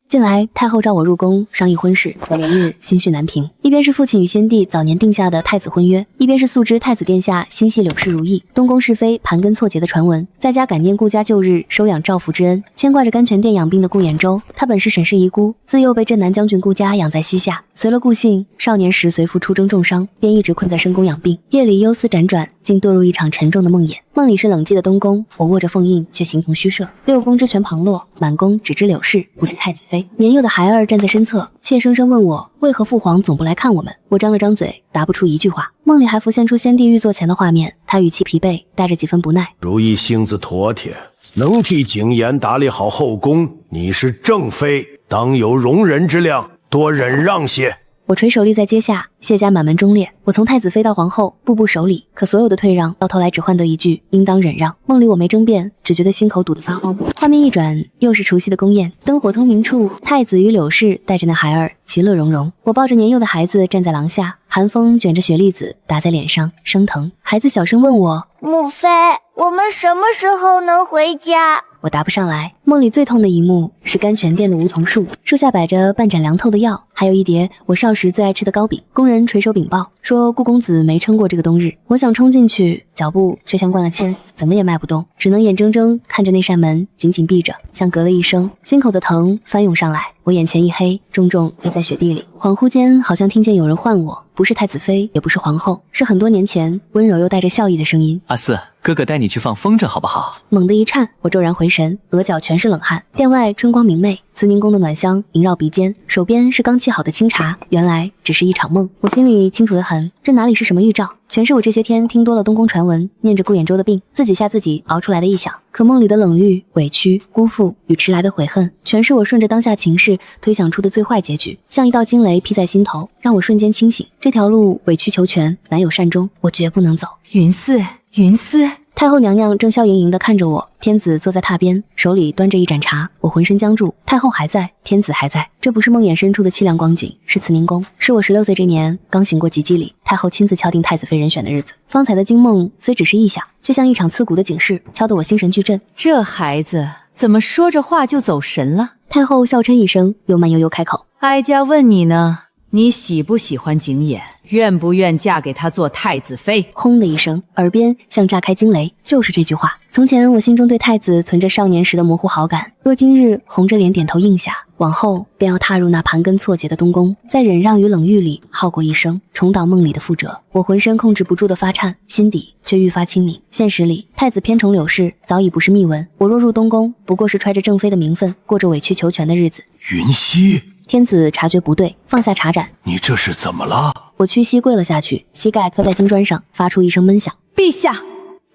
近来太后召我入宫商议婚事，我连日心绪难平。一边是父亲与先帝早年定下的太子婚约，一边是素知太子殿下心系柳氏如意，东宫是非盘根错节的传闻，再加感念顾家旧日收养赵父之恩，牵挂着甘泉殿养病的顾衍周。他本是沈氏遗孤，自幼被镇南将军顾家养在膝下，随了顾姓，少年时随父出征重伤，便一直困在深宫养病。夜里忧思辗转，竟堕入一场沉重的梦魇。梦里是冷寂的东宫，我握着凤印，却形同虚设。六宫之权旁落，满宫只知柳氏，不知太子妃。年幼的孩儿站在身侧，怯生生问我为何父皇总不来看我们。我张了张嘴，答不出一句话。梦里还浮现出先帝御座前的画面，他语气疲惫，带着几分不耐。如意性子妥帖，能替景琰打理好后宫，你是正妃，当有容人之量，多忍让些。我垂手立在阶下，谢家满门忠烈，我从太子妃到皇后，步步守礼，可所有的退让，到头来只换得一句应当忍让。梦里我没争辩，只觉得心口堵得发慌。画面一转，又是除夕的宫宴，灯火通明处，太子与柳氏带着那孩儿其乐融融。我抱着年幼的孩子站在廊下，寒风卷着雪粒子打在脸上，生疼。孩子小声问我：母妃，我们什么时候能回家？我答不上来。梦里最痛的一幕是甘泉殿的梧桐树，树下摆着半盏凉透的药，还有一碟我少时最爱吃的糕饼。工人垂手禀报说顾公子没撑过这个冬日。我想冲进去，脚步却像灌了铅，怎么也迈不动，只能眼睁睁看着那扇门紧紧闭着，像隔了一生。心口的疼翻涌上来，我眼前一黑，重重跌在雪地里。恍惚间好像听见有人唤我，不是太子妃，也不是皇后，是很多年前温柔又带着笑意的声音。阿四，哥哥带你去放风筝好不好？猛地一颤，我骤然回神，额角全是冷汗。殿外春光明媚，慈宁宫的暖香萦绕鼻尖，手边是刚沏好的清茶，原来只是一场梦。我心里清楚得很，这哪里是什么预兆，全是我这些天听多了东宫传闻，念着顾衍周的病，自己吓自己熬出来的臆想。可梦里的冷遇、委屈、辜负与迟来的悔恨，全是我顺着当下情势推想出的最坏结局，像一道惊雷劈在心头，让我瞬间清醒。这条路委曲求全，难有善终，我绝不能走。云四，云四。太后娘娘正笑盈盈地看着我，天子坐在榻边，手里端着一盏茶。我浑身僵住，太后还在，天子还在，这不是梦魇深处的凄凉光景，是慈宁宫，是我16岁这年刚行过及笄礼，太后亲自敲定太子妃人选的日子。方才的惊梦虽只是臆想，却像一场刺骨的警示，敲得我心神俱震。这孩子怎么说着话就走神了？太后笑嗔一声，又慢悠悠开口：哀家问你呢，你喜不喜欢景琰？愿不愿嫁给他做太子妃？轰的一声，耳边像炸开惊雷，就是这句话。从前我心中对太子存着少年时的模糊好感，若今日红着脸点头应下，往后便要踏入那盘根错节的东宫，在忍让与冷遇里耗过一生，重蹈梦里的覆辙。我浑身控制不住的发颤，心底却愈发清明。现实里，太子偏宠柳氏早已不是秘闻，我若入东宫，不过是揣着正妃的名分，过着委曲求全的日子。云溪，天子察觉不对，放下茶盏。你这是怎么了？我屈膝跪了下去，膝盖磕在金砖上，发出一声闷响。陛下，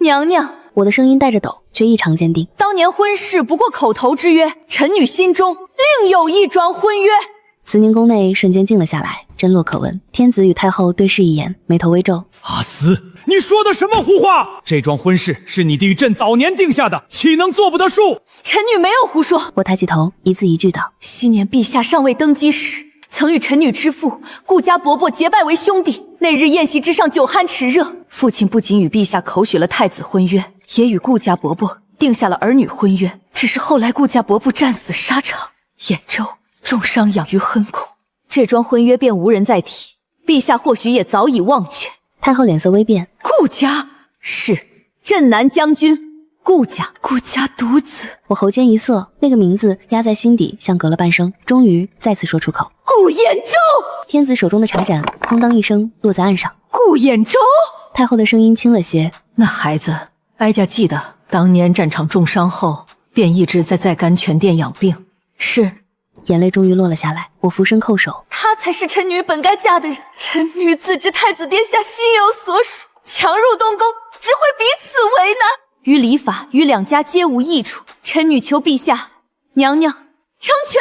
娘娘。我的声音带着抖，却异常坚定。当年婚事不过口头之约，臣女心中另有一桩婚约。慈宁宫内瞬间静了下来，真落可闻。天子与太后对视一眼，眉头微皱。阿斯，你说的什么胡话？这桩婚事是你弟与朕早年定下的，岂能做不得数？臣女没有胡说。我抬起头，一字一句道：昔年陛下尚未登基时，曾与臣女之父顾家伯伯结拜为兄弟。那日宴席之上，酒酣齿热，父亲不仅与陛下口许了太子婚约，也与顾家伯伯定下了儿女婚约。只是后来顾家伯伯战死沙场，兖州重伤养于亨宫，这桩婚约便无人再提。陛下或许也早已忘却。太后脸色微变，顾家是镇南将军顾家独子。我喉间一涩，那个名字压在心底，像隔了半生，终于再次说出口：顾衍周。天子手中的茶盏哐当一声落在岸上。顾衍周。太后的声音轻了些。那孩子，哀家记得当年战场重伤后，便一直在甘泉殿养病。是。眼泪终于落了下来，我俯身叩首。他才是臣女本该嫁的人。臣女自知太子殿下心有所属，强入东宫只会彼此为难，于礼法与两家皆无益处。臣女求陛下娘娘成全。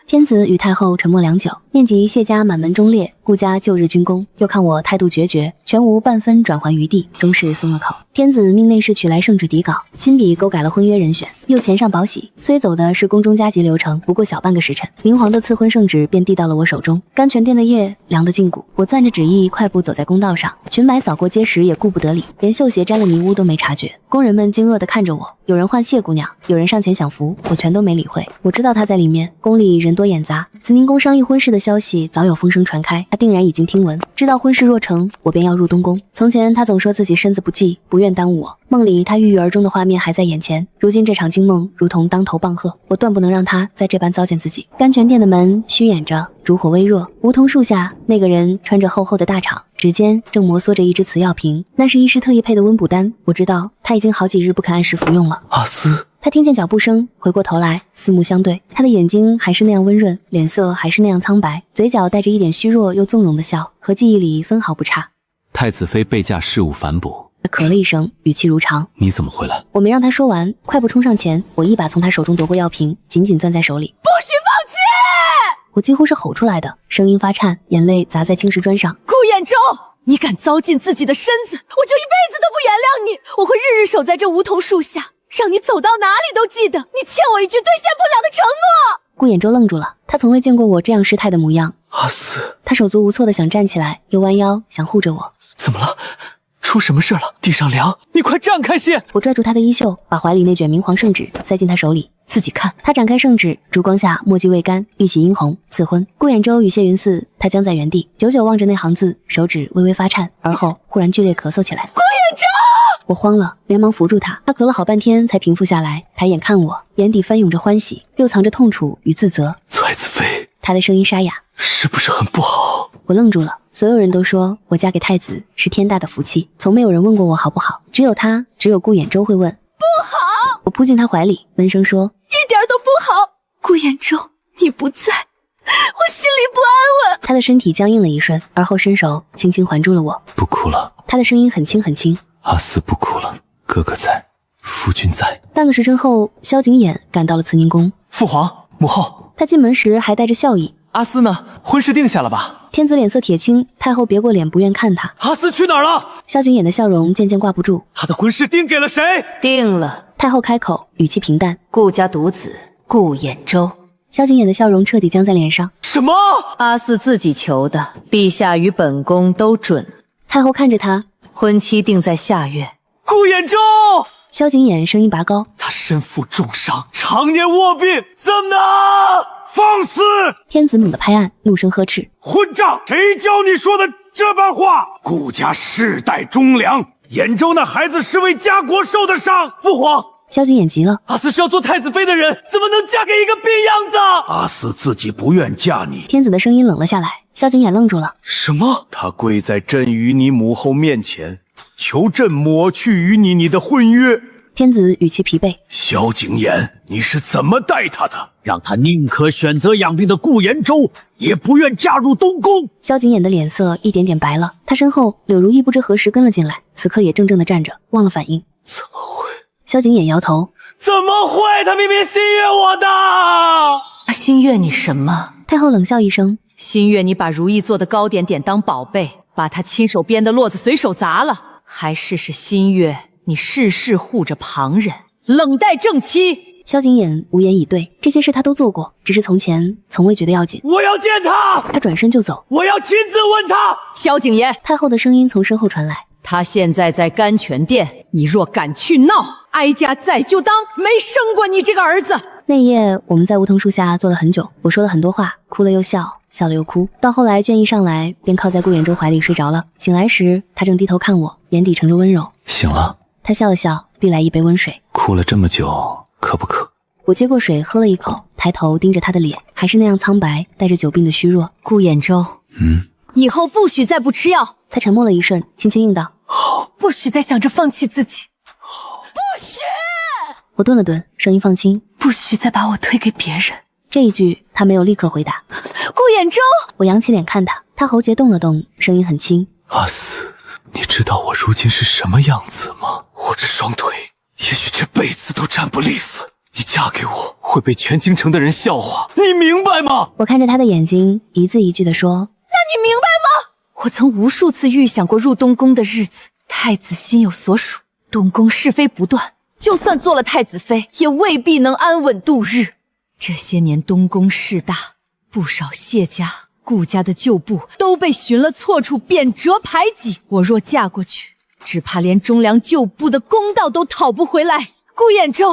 天子与太后沉默良久，念及谢家满门忠烈，顾家旧日军功，又看我态度决绝，全无半分转圜余地，终是松了口。天子命内侍取来圣旨底稿，亲笔勾改了婚约人选，又填上宝玺。虽走的是宫中加急流程，不过小半个时辰，明皇的赐婚圣旨便递到了我手中。甘泉殿的夜凉得筋骨，我攥着旨意，快步走在公道上，裙摆扫过街时也顾不得理，连绣鞋沾了泥污都没察觉。工人们惊愕地看着我，有人唤谢姑娘，有人上前享福，我全都没理会。我知道她在里面，宫里人多眼杂，慈宁宫商议婚事的消息早有风声传开，她定然已经听闻，知道婚事若成，我便要入东宫。从前她总说自己身子不济，不愿耽误我，梦里她郁郁而终的画面还在眼前，如今这场惊梦如同当头棒喝，我断不能让她再这般糟践自己。甘泉殿的门虚掩着，烛火微弱，梧桐树下，那个人穿着厚厚的大氅，指尖正摩挲着一只瓷药瓶，那是医师特意配的温补丹。我知道他已经好几日不肯按时服用了。阿斯，他听见脚步声，回过头来，四目相对，他的眼睛还是那样温润，脸色还是那样苍白，嘴角带着一点虚弱又纵容的笑，和记忆里分毫不差。太子妃备驾事务繁补。他咳了一声，语气如常。你怎么回来？我没让他说完，快步冲上前，我一把从他手中夺过药瓶，紧紧攥在手里。不许放弃！我几乎是吼出来的，声音发颤，眼泪砸在青石砖上。顾衍州，你敢糟践自己的身子，我就一辈子都不原谅你！我会日日守在这梧桐树下，让你走到哪里都记得你欠我一句兑现不了的承诺。顾衍州愣住了，他从未见过我这样失态的模样。阿斯，他手足无措的想站起来，又弯腰想护着我。怎么了？出什么事了？地上凉，你快站开些！我拽住他的衣袖，把怀里那卷明皇圣旨塞进他手里，自己看。他展开圣旨，烛光下墨迹未干，玉玺殷红，赐婚。顾衍州与谢云似，他僵在原地，久久望着那行字，手指微微发颤，而后忽然剧烈咳嗽起来。顾衍州！我慌了，连忙扶住他。他咳了好半天才平复下来，抬眼看我，眼底翻涌着欢喜，又藏着痛楚与自责。太子妃，他的声音沙哑，是不是很不好？我愣住了。所有人都说我嫁给太子是天大的福气，从没有人问过我好不好，只有他，只有顾衍州会问。不好！我扑进他怀里，闷声说，一点都不好。顾衍州，你不在，我心里不安稳。他的身体僵硬了一瞬，而后伸手轻轻环住了我。不哭了。他的声音很轻很轻。阿斯不哭了，哥哥在，夫君在。半个时辰后，萧景琰赶到了慈宁宫。父皇母后，他进门时还带着笑意。阿斯呢？婚事定下了吧？天子脸色铁青，太后别过脸，不愿看他。阿斯去哪儿了？萧景琰的笑容渐渐挂不住。他的婚事定给了谁？定了。太后开口，语气平淡。顾家独子顾衍州。萧景琰的笑容彻底僵在脸上。什么？阿斯自己求的，陛下与本宫都准。太后看着他，婚期定在下月。顾衍州！萧景琰声音拔高，他身负重伤，常年卧病，怎么能放肆？天子猛地拍案，怒声呵斥：混账！谁教你说的这般话？顾家世代忠良，兖州那孩子是为家国受的伤。父皇，萧景琰急了，阿斯是要做太子妃的人，怎么能嫁给一个病秧子？阿斯自己不愿嫁你。天子的声音冷了下来。萧景琰愣住了。什么？他跪在朕与你母后面前，求朕抹去与你的婚约。天子语气疲惫：萧景琰，你是怎么待他的？让他宁可选择养病的顾延州，也不愿嫁入东宫。萧景琰的脸色一点点白了，他身后柳如意不知何时跟了进来，此刻也怔怔地站着，忘了反应。怎么会？萧景琰摇头：怎么会？他明明心悦我的。他心悦你什么？太后冷笑一声：心悦你把如意做的糕点典当宝贝，把他亲手编的络子随手砸了，还是心悦你事事护着旁人，冷待正妻。萧景琰无言以对，这些事他都做过，只是从前从未觉得要紧。我要见他！他转身就走。我要亲自问他。萧景琰，太后的声音从身后传来：他现在在甘泉殿，你若敢去闹，哀家再就当没生过你这个儿子。那夜我们在梧桐树下坐了很久，我说了很多话，哭了又笑，笑了又哭，到后来倦意上来，便靠在顾衍州怀里睡着了。醒来时，他正低头看我，眼底盛着温柔。醒了。他笑了笑，递来一杯温水。哭了这么久，渴不渴？我接过水喝了一口，抬头盯着他的脸，还是那样苍白，带着久病的虚弱。顾衍州，以后不许再不吃药。他沉默了一瞬，轻轻应道：好。不许再想着放弃自己。好，不许！我顿了顿，声音放轻：不许再把我推给别人。这一句他没有立刻回答。顾衍州，我扬起脸看他，他喉结动了动，声音很轻：阿斯，你知道我如今是什么样子吗？我这双腿也许这辈子都站不利索，你嫁给我会被全京城的人笑话，你明白吗？我看着他的眼睛，一字一句地说：那你明白吗？我曾无数次预想过入东宫的日子。太子心有所属，东宫是非不断，就算做了太子妃，也未必能安稳度日。这些年东宫势大，不少谢家、顾家的旧部都被寻了错处，贬谪排挤。我若嫁过去，只怕连忠良旧部的公道都讨不回来。顾衍周，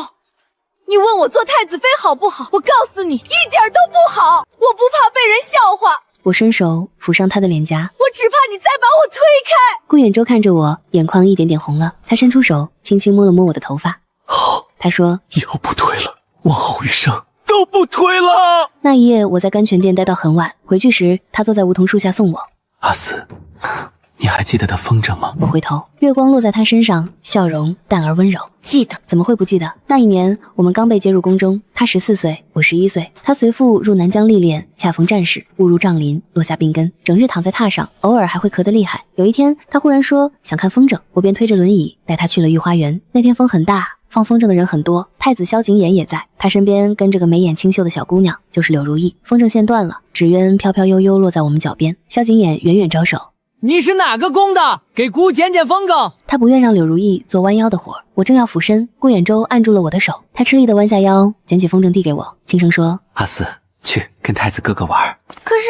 你问我做太子妃好不好？我告诉你，一点都不好。我不怕被人笑话。我伸手抚上他的脸颊，我只怕你再把我推开。顾衍周看着我，眼眶一点点红了。他伸出手，轻轻摸了摸我的头发。好，他说：“以后不推了，往后余生都不推了。”那一夜，我在甘泉殿待到很晚。回去时，他坐在梧桐树下送我。阿四，你还记得他风筝吗？我回头，月光落在他身上，笑容淡而温柔。记得，怎么会不记得？那一年，我们刚被接入宫中，他14岁，我11岁。他随父入南疆历练，恰逢战事，误入帐林，落下病根，整日躺在榻上，偶尔还会咳得厉害。有一天，他忽然说想看风筝，我便推着轮椅带他去了御花园。那天风很大，放风筝的人很多，太子萧景琰也在，他身边跟着个眉眼清秀的小姑娘，就是柳如意。风筝线断了，纸鸢飘飘悠悠落在我们脚边。萧景琰远远招手。你是哪个宫的？给姑捡捡风筝。他不愿让柳如意做弯腰的活，我正要俯身，顾衍周按住了我的手，他吃力地弯下腰，捡起风筝递给我，轻声说：“阿四，去跟太子哥哥玩。”可是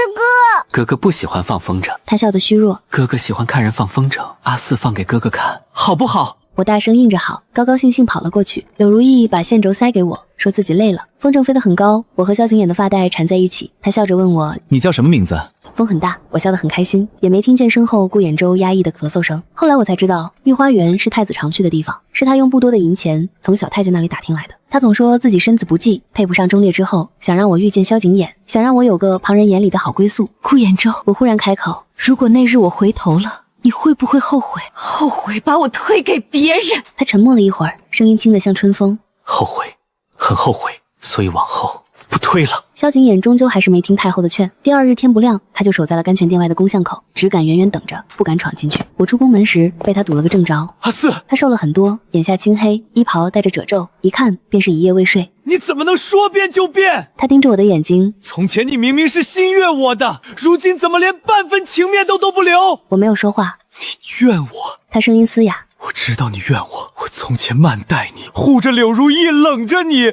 哥哥不喜欢放风筝，他笑得虚弱。哥哥喜欢看人放风筝，阿四放给哥哥看，好不好？我大声应着好，高高兴兴跑了过去。柳如意把线轴塞给我，说自己累了。风筝飞得很高，我和萧景琰的发带缠在一起。他笑着问我：“你叫什么名字？”风很大，我笑得很开心，也没听见身后顾衍周压抑的咳嗽声。后来我才知道，御花园是太子常去的地方，是他用不多的银钱从小太监那里打听来的。他总说自己身子不济，配不上忠烈之后，想让我遇见萧景琰，想让我有个旁人眼里的好归宿。顾衍周，我忽然开口：“如果那日我回头了，你会不会后悔？后悔把我推给别人？”他沉默了一会儿，声音轻得像春风：“后悔，很后悔，所以往后不推了。”萧景琰终究还是没听太后的劝。第二日天不亮，他就守在了甘泉殿外的宫巷口，只敢远远等着，不敢闯进去。我出宫门时被他堵了个正着。阿四，他瘦了很多，眼下青黑，衣袍带着褶皱，一看便是一夜未睡。你怎么能说变就变？他盯着我的眼睛，从前你明明是心悦我的，如今怎么连半分情面都不留？我没有说话。你怨我？他声音嘶哑。我知道你怨我，我从前慢待你，护着柳如意，冷着你，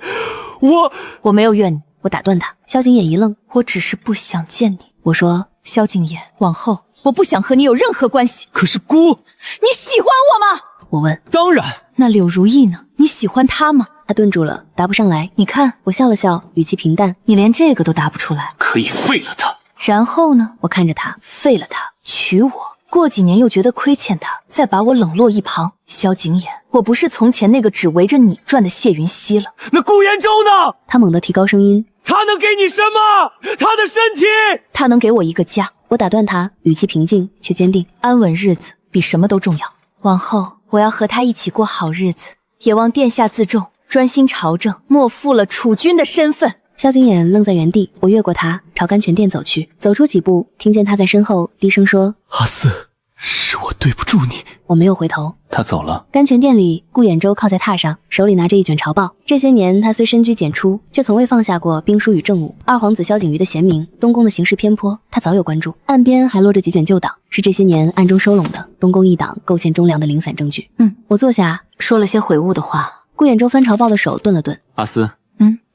我没有怨你。我打断他。萧景琰一愣，我只是不想见你。我说：“萧景琰，往后我不想和你有任何关系。”可是姑，你喜欢我吗？我问。当然。那柳如意呢？你喜欢她吗？他顿住了，答不上来。你看，我笑了笑，语气平淡。你连这个都答不出来，可以废了他。然后呢？我看着他，废了他，娶我。过几年又觉得亏欠他，再把我冷落一旁。萧景琰，我不是从前那个只围着你转的谢云熙了。那顾衍周呢？他猛地提高声音。他能给你什么？他的身体。他能给我一个家。我打断他，语气平静却坚定。安稳日子比什么都重要。往后我要和他一起过好日子，也望殿下自重，专心朝政，莫负了储君的身份。萧景琰愣在原地，我越过他，朝甘泉殿走去。走出几步，听见他在身后低声说：“阿四，是我对不住你。”我没有回头。他走了。甘泉殿里，顾衍周靠在榻上，手里拿着一卷朝报。这些年，他虽身居简出，却从未放下过兵书与政务。二皇子萧景瑜的贤明，东宫的形势偏颇，他早有关注。岸边还落着几卷旧档，是这些年暗中收拢的东宫一党构陷忠良的零散证据。我坐下，说了些悔悟的话。顾衍周翻朝报的手顿了顿。阿四，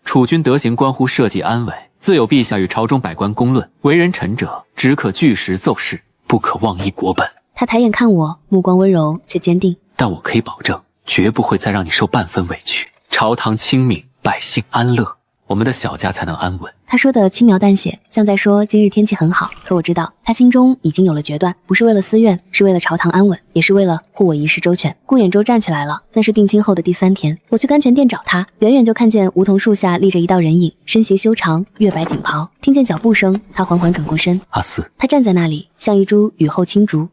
储君德行关乎社稷安危，自有陛下与朝中百官公论。为人臣者，只可据实奏事，不可妄议国本。他抬眼看我，目光温柔却坚定。但我可以保证，绝不会再让你受半分委屈。朝堂清明，百姓安乐，我们的小家才能安稳。他说的轻描淡写，像在说今日天气很好。可我知道，他心中已经有了决断，不是为了私怨，是为了朝堂安稳，也是为了护我一世周全。顾衍周站起来了，那是定亲后的第3天。我去甘泉殿找他，远远就看见梧桐树下立着一道人影，身形修长，月白锦袍。听见脚步声，他缓缓转过身。阿四，他站在那里，像一株雨后青竹。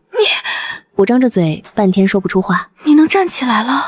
我张着嘴，半天说不出话。你能站起来了？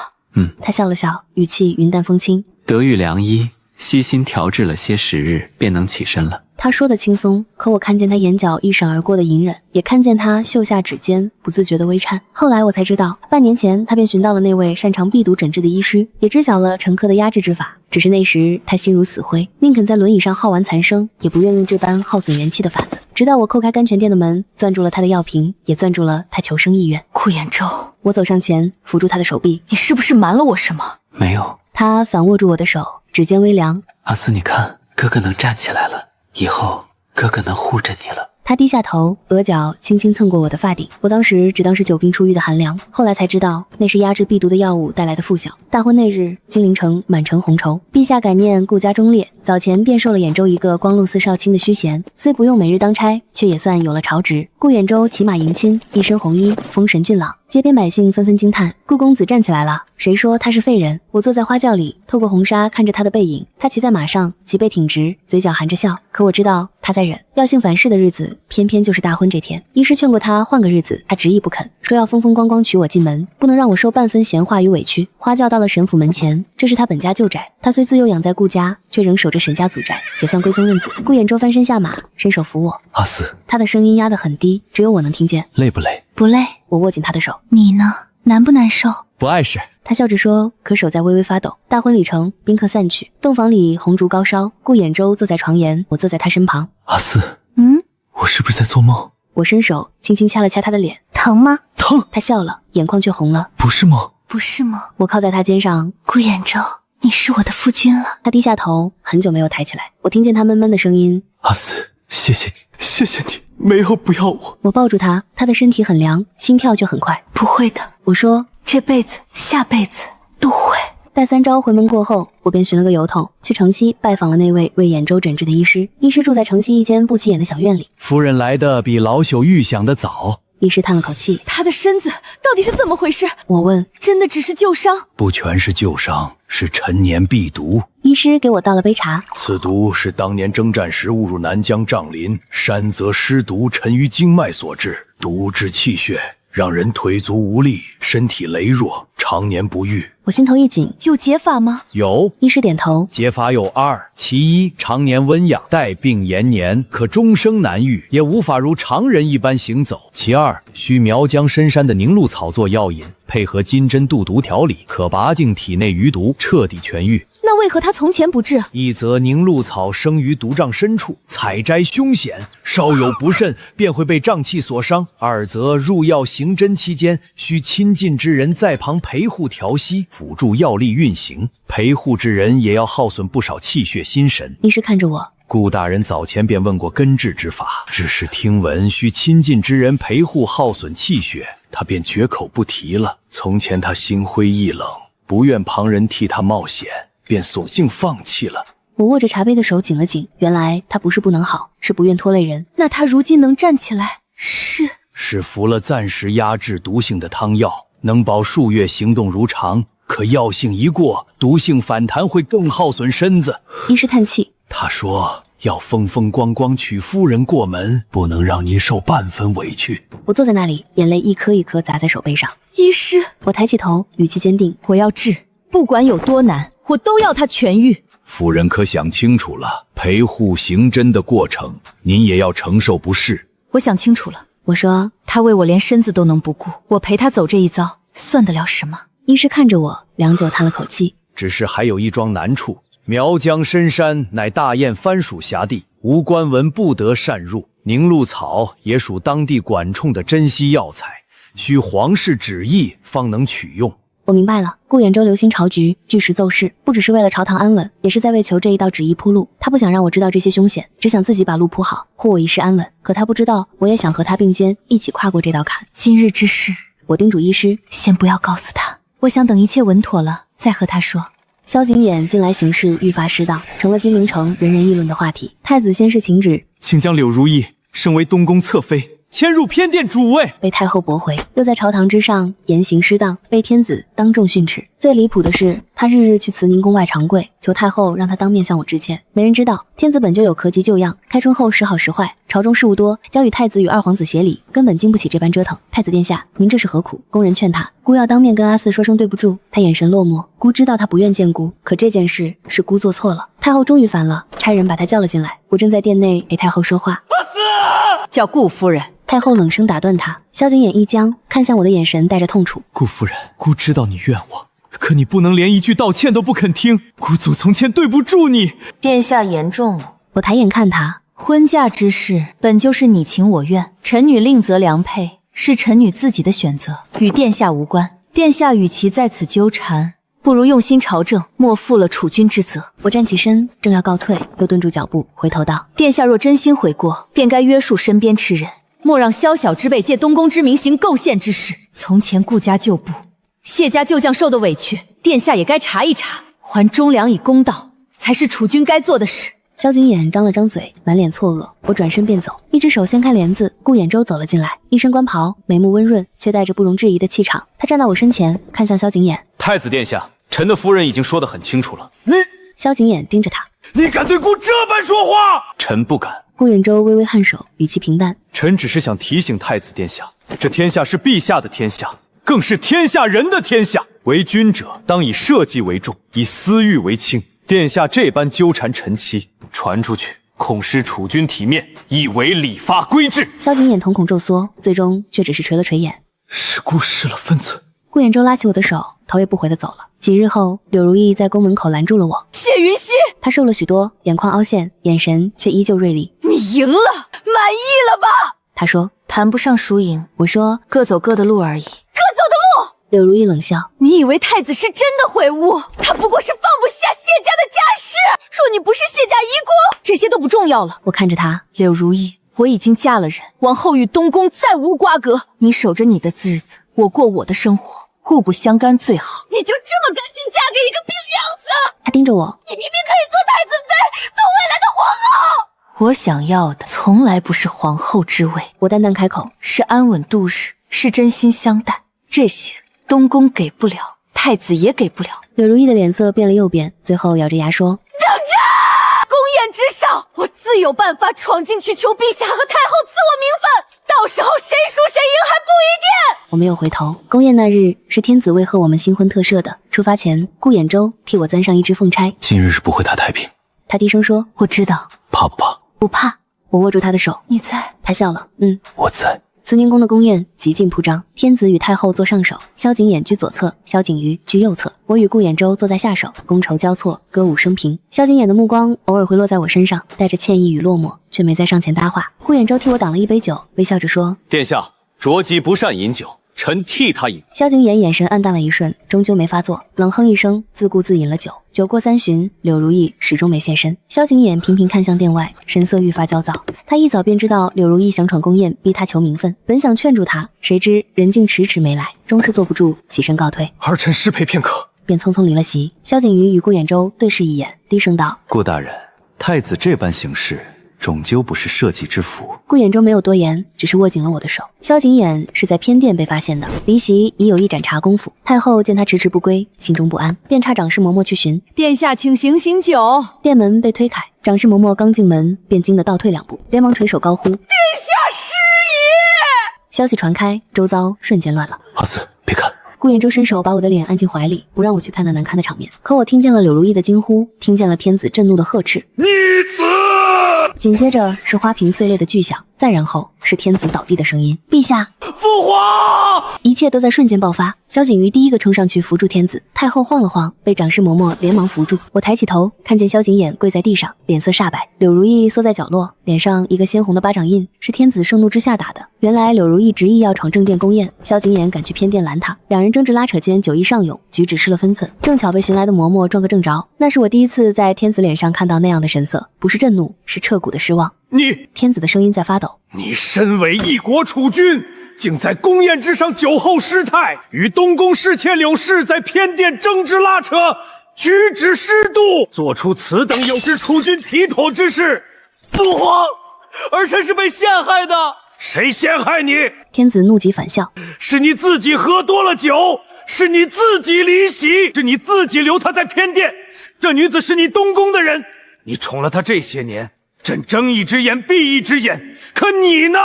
他笑了笑，语气云淡风轻。得遇良医，悉心调治了些时日，便能起身了。他说的轻松，可我看见他眼角一闪而过的隐忍，也看见他袖下指尖不自觉的微颤。后来我才知道，半年前他便寻到了那位擅长避毒诊治的医师，也知晓了陈科的压制之法。只是那时他心如死灰，宁肯在轮椅上耗完残生，也不愿用这般耗损元气的法子。直到我叩开甘泉店的门，攥住了他的药瓶，也攥住了他求生意愿。顾衍舟，我走上前，扶住他的手臂。你是不是瞒了我什么？没有。他反握住我的手，指尖微凉。阿斯，你看，哥哥能站起来了，以后哥哥能护着你了。他低下头，额角轻轻蹭过我的发顶。我当时只当是久病初愈的寒凉，后来才知道那是压制避毒的药物带来的负效。大婚那日，金陵城满城红绸，陛下感念顾家忠烈，早前便授了兖州一个光禄司少卿的虚衔，虽不用每日当差，却也算有了朝职。顾兖州骑马迎亲，一身红衣，风神俊朗，街边百姓纷纷惊叹：顾公子站起来了！谁说他是废人？我坐在花轿里，透过红纱看着他的背影。他骑在马上，脊背挺直，嘴角含着笑。可我知道他在忍。要幸凡事的日子，偏偏就是大婚这天。医师劝过他换个日子，他执意不肯，说要风风光光娶我进门，不能让我受半分闲话与委屈。花轿到了沈府门前，这是他本家旧宅。他虽自幼养在顾家，却仍守着沈家祖宅，也算归宗认祖。顾兖州翻身下马，伸手扶我。阿斯，他的声音压得很低，只有我能听见。累不累？不累。我握紧他的手。你呢？难不难受？不碍事。他笑着说，可手在微微发抖。大婚礼成，宾客散去，洞房里红烛高烧。顾兖州坐在床沿，我坐在他身旁。阿斯，嗯，我是不是在做梦？我伸手轻轻掐了掐他的脸。疼吗？疼。他笑了，眼眶却红了。不是梦。不是吗？我靠在他肩上。顾兖州，你是我的夫君了。他低下头，很久没有抬起来。我听见他闷闷的声音：阿斯，谢谢你，谢谢你，没有不要我。我抱住他，他的身体很凉，心跳却很快。不会的，我说，这辈子下辈子都会。待3朝回门过后，我便寻了个由头，去城西拜访了那位为兖州诊治的医师。医师住在城西一间不起眼的小院里。夫人来的比老朽预想的早。医师叹了口气，他的身子到底是怎么回事？我问，真的只是旧伤？不全是旧伤，是陈年避毒。医师给我倒了杯茶。此毒是当年征战时误入南疆瘴林，山泽湿毒沉于经脉所致，毒至气血，让人腿足无力，身体羸弱，常年不愈。我心头一紧，有解法吗？有。医师点头，解法有2：其一，常年温养，带病延年，可终生难愈，也无法如常人一般行走；其2，需苗疆深山的凝露草做药引，配合金针渡毒调理，可拔净体内余毒，彻底痊愈。那为何他从前不治？一则凝露草生于毒瘴深处，采摘凶险，稍有不慎便会被瘴气所伤；二则入药行针期间，需亲近之人在旁陪护调息，辅助药力运行，陪护之人也要耗损不少气血心神。医师看着我，顾大人早前便问过根治之法，只是听闻需亲近之人陪护耗损气血，他便绝口不提了。从前他心灰意冷，不愿旁人替他冒险，便索性放弃了。我握着茶杯的手紧了紧，原来他不是不能好，是不愿拖累人。那他如今能站起来，是服了暂时压制毒性的汤药，能保数月行动如常。可药性一过，毒性反弹会更耗损身子。医师叹气，他说要风风光光娶夫人过门，不能让您受半分委屈。我坐在那里，眼泪一颗一颗砸在手背上。医师，我抬起头，语气坚定，我要治，不管有多难，我都要他痊愈。夫人可想清楚了，陪护行针的过程，您也要承受不适。我想清楚了。我说，他为我连身子都能不顾，我陪他走这一遭，算得了什么？医师看着我，良久叹了口气，只是还有一桩难处。苗疆深山乃大雁番属辖地，无官文不得擅入。凝露草也属当地管冲的珍稀药材，需皇室旨意方能取用。我明白了，顾兖州留心朝局，据实奏事，不只是为了朝堂安稳，也是在为求这一道旨意铺路。他不想让我知道这些凶险，只想自己把路铺好，护我一世安稳。可他不知道，我也想和他并肩，一起跨过这道坎。今日之事，我叮嘱医师，先不要告诉他，我想等一切稳妥了再和他说。萧景琰近来行事愈发失当，成了金陵城人人议论的话题。太子先是请旨，请将柳如意升为东宫侧妃，迁入偏殿主位，被太后驳回，又在朝堂之上言行失当，被天子当众训斥。最离谱的是，他日日去慈宁宫外长跪，求太后让他当面向我致歉。没人知道，天子本就有咳疾旧样，开春后时好时坏，朝中事务多，交与太子与二皇子协理，根本经不起这般折腾。太子殿下，您这是何苦？宫人劝他，姑要当面跟阿四说声对不住。他眼神落寞，姑知道他不愿见姑，可这件事是姑做错了。太后终于烦了，差人把他叫了进来。我正在殿内陪太后说话，阿四，叫顾夫人。太后冷声打断他，萧景琰一僵，看向我的眼神带着痛楚。顾夫人，姑知道你怨我，可你不能连一句道歉都不肯听。姑祖从前对不住你。殿下言重了。我抬眼看他，婚嫁之事本就是你情我愿，臣女另择良配，是臣女自己的选择，与殿下无关。殿下与其在此纠缠，不如用心朝政，莫负了储君之责。我站起身，正要告退，又顿住脚步，回头道：殿下若真心悔过，便该约束身边之人，莫让宵小之辈借东宫之名行构陷之事。从前顾家旧部、谢家旧将受的委屈，殿下也该查一查，还忠良以公道，才是储君该做的事。萧景琰张了张嘴，满脸错愕。我转身便走，一只手掀开帘子，顾衍舟走了进来，一身官袍，眉目温润，却带着不容置疑的气场。他站到我身前，看向萧景琰：太子殿下，臣的夫人已经说得很清楚了。萧景琰盯着他：你敢对顾这般说话？臣不敢。顾衍舟微微颔首，语气平淡：臣只是想提醒太子殿下，这天下是陛下的天下，更是天下人的天下。为君者，当以社稷为重，以私欲为轻。殿下这般纠缠臣妻，传出去，恐失储君体面，亦违礼法规制。萧景琰瞳孔骤缩，最终却只是垂了垂眼。是顾失了分寸。顾衍舟拉起我的手，头也不回地走了。几日后，柳如意在宫门口拦住了我。谢云溪，她瘦了许多，眼眶凹陷，眼神却依旧锐利。你赢了，满意了吧？她说：谈不上输赢。我说：各走各的路而已。各走的路。柳如意冷笑：你以为太子是真的悔悟？他不过是放不下谢家的家事。若你不是谢家遗孤，这些都不重要了。我看着他，柳如意，我已经嫁了人，往后与东宫再无瓜葛。你守着你的日子，我过我的生活，互不相干最好。你就这么甘心嫁给一个病秧子？他盯着我：你明明可以做太子妃，做未来的皇后。我想要的从来不是皇后之位，我淡淡开口：是安稳度日，是真心相待。这些东宫给不了，太子也给不了。柳如意的脸色变了又变，最后咬着牙说：等着！宫宴之上，我自有办法闯进去求陛下和太后赐我名分，到时候谁输谁赢还不一定。我没有回头。宫宴那日是天子为贺我们新婚特赦的，出发前顾衍舟替我簪上一支凤钗。今日是不会打太平。他低声说：我知道。怕不怕？不怕。我握住他的手：你在？他笑了：我在。慈宁宫的宫宴极尽铺张，天子与太后坐上首，萧景琰居左侧，萧景瑜居右侧，我与顾衍舟坐在下手，觥筹交错，歌舞升平。萧景琰的目光偶尔会落在我身上，带着歉意与落寞，却没再上前搭话。顾衍舟替我挡了一杯酒，微笑着说：殿下着急不善饮酒，臣替他饮。萧景琰眼神暗淡了一瞬，终究没发作，冷哼一声，自顾自饮了酒。酒过3巡，柳如意始终没现身。萧景琰频频看向殿外，神色愈发焦躁。他一早便知道柳如意想闯宫宴，逼他求名分，本想劝住他，谁知人竟迟迟没来，终是坐不住，起身告退。儿臣失陪片刻，便匆匆离了席。萧景瑜与顾衍舟对视一眼，低声道：顾大人，太子这般行事，终究不是社稷之福。顾衍舟没有多言，只是握紧了我的手。萧景琰是在偏殿被发现的，离席已有一盏茶功夫。太后见他迟迟不归，心中不安，便差长侍嬷嬷去寻。殿下请行醒酒。殿门被推开，长侍嬷嬷刚进门，便惊得倒退2步，连忙垂手高呼：殿下失仪！消息传开，周遭瞬间乱了。阿四，别看。顾衍舟伸手把我的脸按进怀里，不让我去看那难看的场面。可我听见了柳如意的惊呼，听见了天子震怒的呵斥：逆子！紧接着是花瓶碎裂的巨响，再然后是天子倒地的声音：陛下，父皇！一切都在瞬间爆发。萧景瑜第一个冲上去扶住天子，太后晃了晃，被长侍嬷嬷连忙扶住。我抬起头，看见萧景琰跪在地上，脸色煞白。柳如意缩在角落，脸上一个鲜红的巴掌印，是天子盛怒之下打的。原来柳如意执意要闯正殿宫宴，萧景琰赶去偏殿拦他，两人争执拉扯间酒意上涌，举止失了分寸，正巧被寻来的嬷嬷撞个正着。那是我第一次在天子脸上看到那样的神色，不是震怒，是彻骨的失望。天子的声音在发抖：你身为一国储君，竟在宫宴之上酒后失态，与东宫侍妾柳氏在偏殿争执拉扯，举止失度，做出此等有失储君体统之事。父皇，儿臣是被陷害的。谁陷害你？天子怒极反笑：是你自己喝多了酒，是你自己离席，是你自己留她在偏殿。这女子是你东宫的人，你宠了她这些年，朕睁一只眼闭一只眼。可你呢？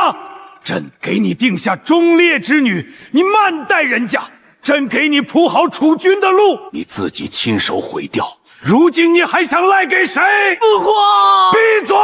朕给你定下忠烈之女，你慢待人家；朕给你铺好储君的路，你自己亲手毁掉。如今你还想赖给谁？父皇，闭嘴！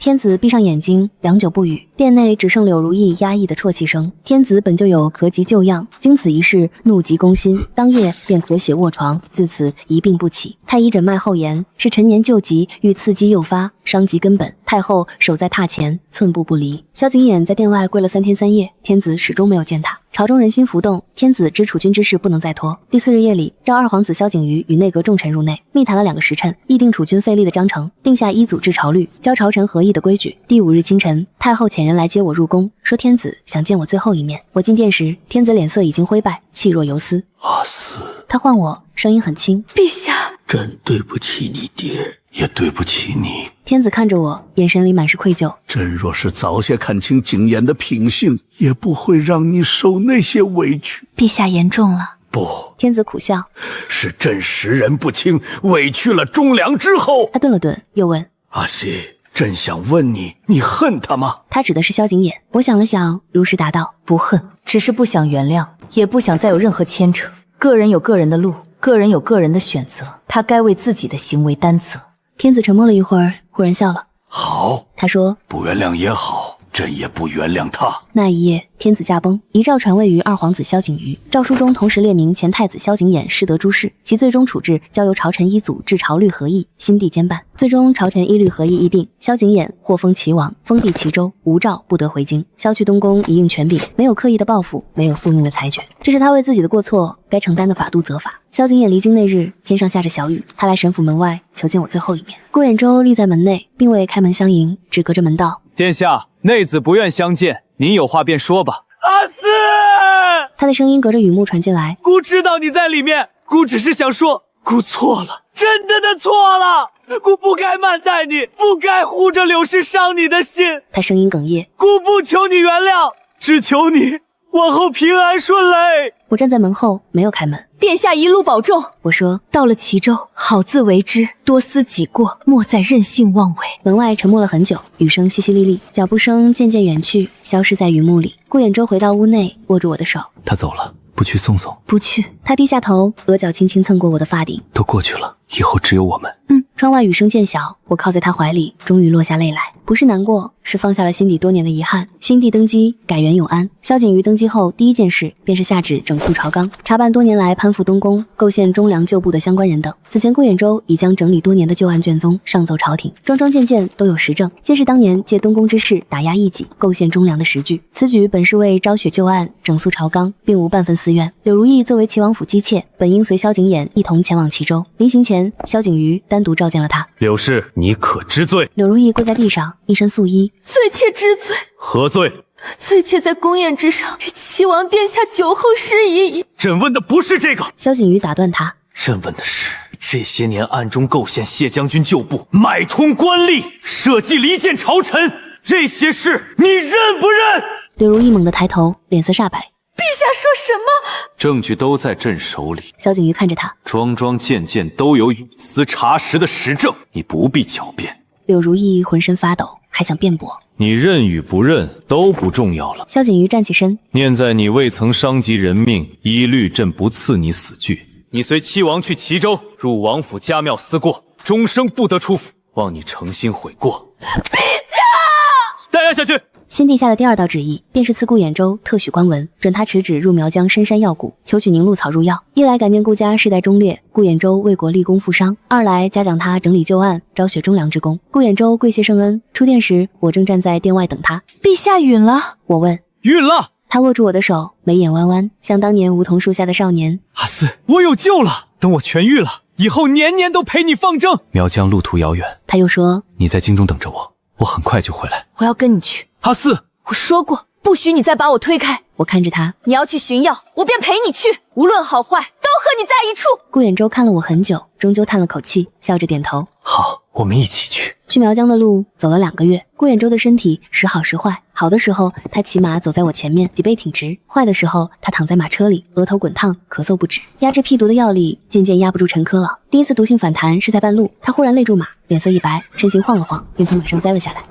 天子闭上眼睛，良久不语。殿内只剩柳如意压抑的啜泣声。天子本就有咳疾旧样，经此一事，怒极攻心，当夜便咳血卧床，自此一病不起。太医诊脉后言，是陈年旧疾，欲刺激诱发，伤及根本。太后守在榻前，寸步不离。萧景琰在殿外跪了3天3夜，天子始终没有见他。朝中人心浮动，天子知储君之事不能再拖。第4日夜里，召二皇子萧景瑜与内阁重臣入内，密谈了2个时辰，议定储君废立的章程，定下依祖制朝律，教朝臣合议的规矩。第5日清晨，太后遣人来接我入宫，说天子想见我最后一面。我进殿时，天子脸色已经灰败，气若游丝。阿四，他唤我，声音很轻：陛下，真对不起你爹，也对不起你。天子看着我，眼神里满是愧疚。朕若是早些看清景琰的品性，也不会让你受那些委屈。陛下言重了。不，天子苦笑，是朕识人不清，委屈了忠良之后。他顿了顿，又问：阿西，朕想问你，你恨他吗？他指的是萧景琰。我想了想，如实答道：不恨，只是不想原谅，也不想再有任何牵扯。个人有个人的路，个人有个人的选择，他该为自己的行为担责。天子沉默了一会儿，忽然笑了。好，他说：不原谅也好，朕也不原谅他。那一夜，天子驾崩，遗诏传位于二皇子萧景瑜。诏书中同时列明前太子萧景琰失德诸事，其最终处置交由朝臣依祖制朝律合议，新帝监办。最终朝臣依律合议议定，萧景琰获封齐王，封地齐州，无诏不得回京。萧去东宫一应权柄，没有刻意的报复，没有宿命的裁决，这是他为自己的过错该承担的法度责罚。萧景琰离京那日，天上下着小雨，他来沈府门外求见我最后一面。顾衍周立在门内，并未开门相迎，只隔着门道：殿下，内子不愿相见，您有话便说吧。阿四，他的声音隔着雨幕传进来。姑知道你在里面，姑只是想说，姑错了，真的错了。姑不该慢待你，不该护着柳氏伤你的心。他声音哽咽，姑不求你原谅，只求你往后平安顺累。我站在门后，没有开门。殿下一路保重。我说，到了齐州，好自为之，多思己过，莫再任性妄为。门外沉默了很久，雨声淅淅沥沥，脚步声渐渐远去，消失在雨幕里。顾衍周回到屋内，握住我的手。他走了，不去送送？不去。他低下头，额角轻轻蹭过我的发顶。都过去了，以后只有我们。窗外雨声渐小，我靠在他怀里，终于落下泪来。不是难过，是放下了心底多年的遗憾。新帝登基，改元永安。萧景瑜登基后第一件事便是下旨整肃朝纲，查办多年来攀附东宫、构陷忠良旧部的相关人等。此前顾衍周已将整理多年的旧案卷宗上奏朝廷，桩桩件件都有实证，皆是当年借东宫之势打压异己、构陷忠良的实据。此举本是为昭雪旧案、整肃朝纲，并无半分私怨。柳如意作为齐王府姬妾，本应随萧景琰一同前往齐州。临行前，萧景瑜单独召见了他。柳氏，你可知罪？柳如意跪在地上，一身素衣。罪妾知罪。何罪？罪妾在宫宴之上与齐王殿下酒后失仪。朕问的不是这个。萧景瑜打断他，朕问的是这些年暗中构陷谢将军旧部，买通官吏，设计离间朝臣，这些事你认不认？柳如意猛地抬头，脸色煞白。陛下说什么？证据都在朕手里。萧景瑜看着他，桩桩件件都有雨丝查实的实证，你不必狡辩。柳如意浑身发抖，还想辩驳。你认与不认都不重要了。萧景瑜站起身，念在你未曾伤及人命，依律朕不赐你死具。你随七王去齐州，入王府家庙思过，终生不得出府。望你诚心悔过。陛下，带押下去。新帝下的第2道旨意，便是赐顾衍周特许官文，准他持旨入苗疆深山要谷，求取凝露草入药。一来感念顾家世代忠烈，顾衍周为国立功负伤；二来嘉奖他整理旧案，昭雪忠良之功。顾衍周跪谢圣恩。出殿时，我正站在殿外等他。陛下允了？我问。允了。他握住我的手，眉眼弯弯，像当年梧桐树下的少年。阿四，我有救了，等我痊愈了，以后年年都陪你放正。苗疆路途遥远，他又说，你在京中等着我，我很快就回来。我要跟你去。阿四，我说过，不许你再把我推开。我看着他，你要去寻药，我便陪你去，无论好坏，都和你在一处。顾衍周看了我很久，终究叹了口气，笑着点头。好，我们一起去。去苗疆的路走了2个月，顾衍周的身体时好时坏。好的时候，他骑马走在我前面，脊背挺直；坏的时候，他躺在马车里，额头滚烫，咳嗽不止。压制屁毒的药力渐渐压不住陈珂了。第一次毒性反弹是在半路，他忽然累住马，脸色一白，身形晃了晃，便从马上栽了下来。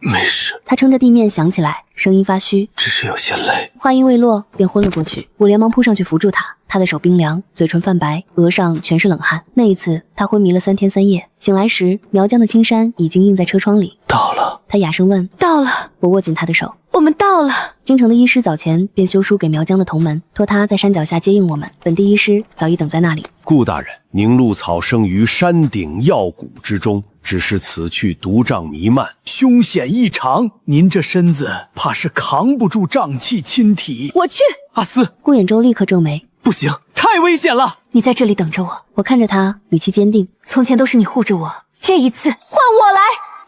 没事。他撑着地面想起来，声音发虚，只是有些累。话音未落，便昏了过去。我连忙扑上去扶住他，他的手冰凉，嘴唇泛白，额上全是冷汗。那一次，他昏迷了3天3夜，醒来时，苗疆的青山已经映在车窗里。到他哑声问。到了。我握紧他的手。我们到了。京城的医师早前便修书给苗疆的同门，托他在山脚下接应我们。本地医师早已等在那里。顾大人，凝露草生于山顶药谷之中，只是此去毒瘴弥漫，凶险异常。您这身子怕是扛不住瘴气侵体。我去。阿斯，顾衍周立刻皱眉。不行，太危险了。你在这里等着我。我看着他，语气坚定。从前都是你护着我，这一次换我来。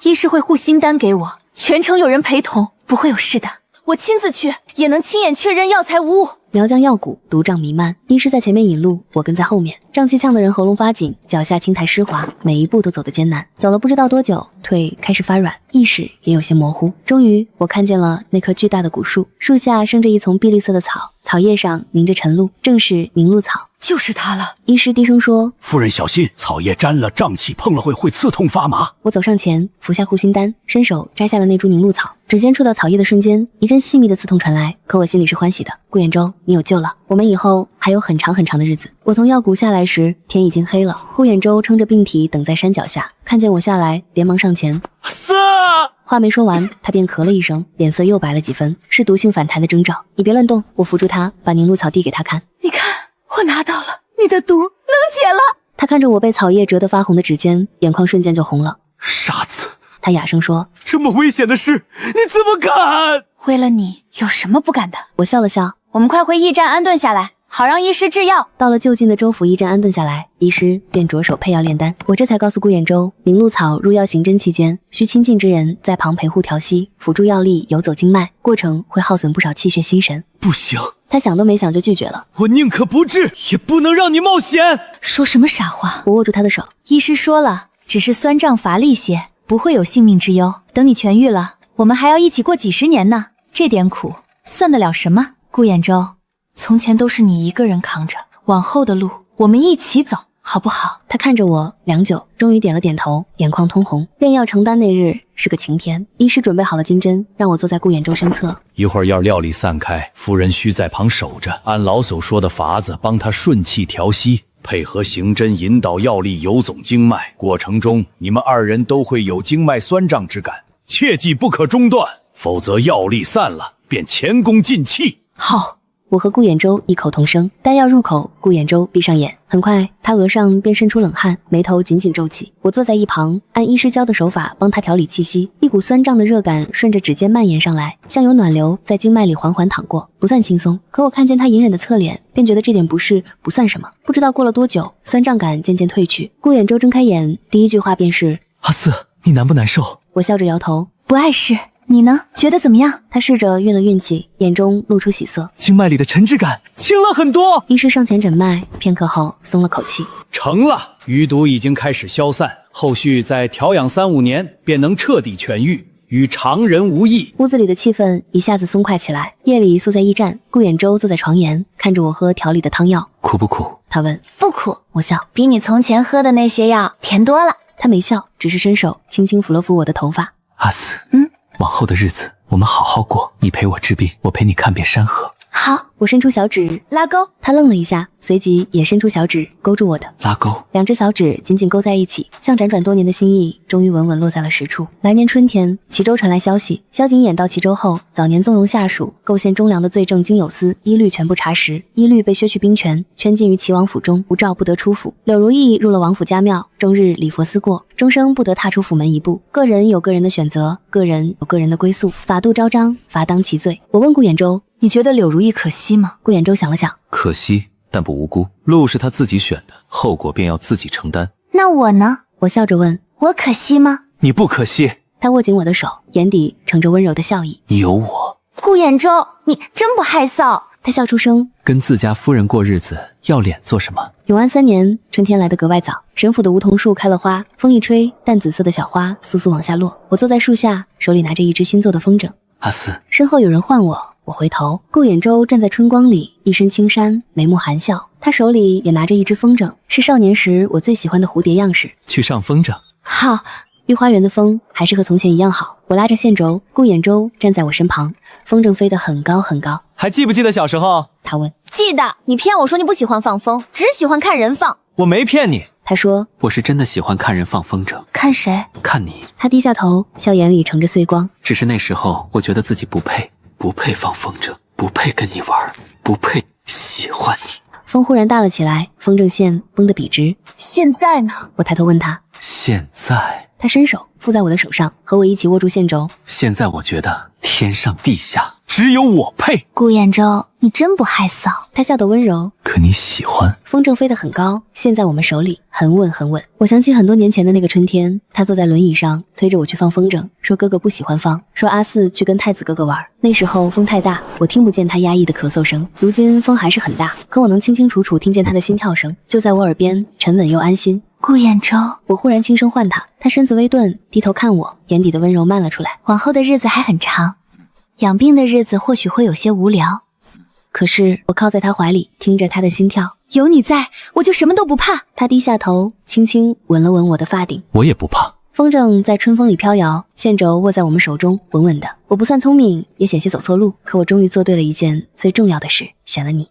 医师会护心丹给我，全程有人陪同，不会有事的。我亲自去，也能亲眼确认药材无误。苗疆药谷毒瘴弥漫，医师在前面引路，我跟在后面。瘴气呛得人喉咙发紧，脚下青苔湿滑，每一步都走得艰难。走了不知道多久，腿开始发软，意识也有些模糊。终于，我看见了那棵巨大的古树，树下生着一丛碧绿色的草，草叶上凝着晨露，正是凝露草。就是它了。医师低声说：“夫人小心，草叶沾了瘴气，碰了会刺痛发麻。”我走上前，服下护心丹，伸手摘下了那株凝露草。指尖触到草叶的瞬间，一阵细密的刺痛传来，可我心里是欢喜的。顾衍周，你有救了，我们以后还有很长很长的日子。我从药谷下来时，天已经黑了。顾衍周撑着病体等在山脚下，看见我下来，连忙上前。话没说完，他便咳了一声，脸色又白了几分，是毒性反弹的征兆。你别乱动，我扶住他，把凝露草递给他看。你看，我拿到了，你的毒能解了。他看着我被草叶折得发红的指尖，眼眶瞬间就红了。傻子，他哑声说：“这么危险的事，你怎么敢？”为了你，有什么不敢的？我笑了笑。我们快回驿站安顿下来，好让医师制药。到了就近的州府驿站安顿下来，医师便着手配药炼丹。我这才告诉顾衍周，凝露草入药行针期间，需亲近之人在旁陪护调息，辅助药力游走经脉，过程会耗损不少气血心神。不行，他想都没想就拒绝了。我宁可不治，也不能让你冒险。说什么傻话？我握住他的手。医师说了，只是酸胀乏力些，不会有性命之忧。等你痊愈了，我们还要一起过几十年呢，这点苦算得了什么？顾衍周，从前都是你一个人扛着，往后的路我们一起走，好不好？他看着我良久，终于点了点头，眼眶通红。炼药成丹那日是个晴天，医师准备好了金针，让我坐在顾衍周身侧。一会儿要药力散开，夫人需在旁守着，按老叟说的法子帮他顺气调息，配合行针引导药力游走经脉，过程中你们二人都会有经脉酸胀之感，切记不可中断，否则药力散了便前功尽弃。好。我和顾衍周异口同声。丹药入口，顾衍周闭上眼，很快他额上便渗出冷汗，眉头紧紧皱起。我坐在一旁，按医师教的手法帮他调理气息。一股酸胀的热感顺着指尖蔓延上来，像有暖流在经脉里缓缓淌过，不算轻松。可我看见他隐忍的侧脸，便觉得这点不适不算什么。不知道过了多久，酸胀感渐渐褪去。顾衍周睁开眼，第一句话便是：“阿四，你难不难受？”我笑着摇头，不碍事。你呢？觉得怎么样？他试着运了运气，眼中露出喜色。经脉里的沉滞感轻了很多。医师上前诊脉，片刻后松了口气。成了，余毒已经开始消散，后续再调养3-5年，便能彻底痊愈，与常人无异。屋子里的气氛一下子松快起来。夜里宿在驿站，顾衍周坐在床沿，看着我喝调理的汤药。苦不苦？他问。不苦，我笑，比你从前喝的那些药甜多了。他没笑，只是伸手轻轻抚了抚我的头发。阿四，往后的日子我们好好过，你陪我治病，我陪你看遍山河。好，我伸出小指拉钩。他愣了一下，随即也伸出小指勾住我的拉钩。两只小指紧紧勾在一起，像辗转多年的心意，终于稳稳落在了实处。来年春天，齐州传来消息，萧景琰到齐州后，早年纵容下属，构陷忠良的罪证经有司一律全部查实，一律被削去兵权，圈禁于齐王府中，无诏不得出府。柳如意入了王府家庙，终日礼佛思过，终生不得踏出府门一步。个人有个人的选择，个人有个人的归宿，法度昭彰，罚当其罪。我问顾衍周，你觉得柳如意可惜吗？顾衍周想了想，可惜，但不无辜。路是他自己选的，后果便要自己承担。那我呢？我笑着问，我可惜吗？你不可惜。他握紧我的手，眼底盛着温柔的笑意。你有我。顾衍周，你真不害臊。他笑出声，跟自家夫人过日子，要脸做什么？永安3年，春天来得格外早，沈府的梧桐树开了花，风一吹，淡紫色的小花簌簌往下落。我坐在树下，手里拿着一只新做的风筝。阿四，身后有人唤我，我回头，顾衍周站在春光里，一身青衫，眉目含笑，他手里也拿着一只风筝，是少年时我最喜欢的蝴蝶样式。去上风筝。好。御花园的风还是和从前一样好。我拉着线轴，顾衍周站在我身旁，风筝飞得很高很高。还记不记得小时候？他问。记得。你骗我说你不喜欢放风，只喜欢看人放。我没骗你，他说：“我是真的喜欢看人放风筝。看谁？看你。”他低下头，笑眼里盛着碎光。只是那时候我觉得自己不配放风筝，不配跟你玩，不配喜欢你。风忽然大了起来，风筝线绷得笔直。现在呢？我抬头问他。现在，他伸手附在我的手上，和我一起握住线轴。现在我觉得天上地下只有我配。顾堰舟，你真不害臊。他笑得温柔。可你喜欢？风筝飞得很高，线在我们手里，很稳很稳。我想起很多年前的那个春天，他坐在轮椅上推着我去放风筝，说哥哥不喜欢放，说阿四去跟太子哥哥玩。那时候风太大，我听不见他压抑的咳嗽声。如今风还是很大，可我能清清楚楚听见他的心跳声，就在我耳边，沉稳又安心。顾堰舟，我忽然轻声唤他，他身子微顿，低头看我，眼底的温柔漫了出来。往后的日子还很长，养病的日子或许会有些无聊。可是我靠在他怀里，听着他的心跳，有你在，我就什么都不怕。他低下头，轻轻吻了吻我的发顶。我也不怕。风筝在春风里飘摇，线轴握在我们手中，稳稳的。我不算聪明，也险些走错路，可我终于做对了一件最重要的事，选了你。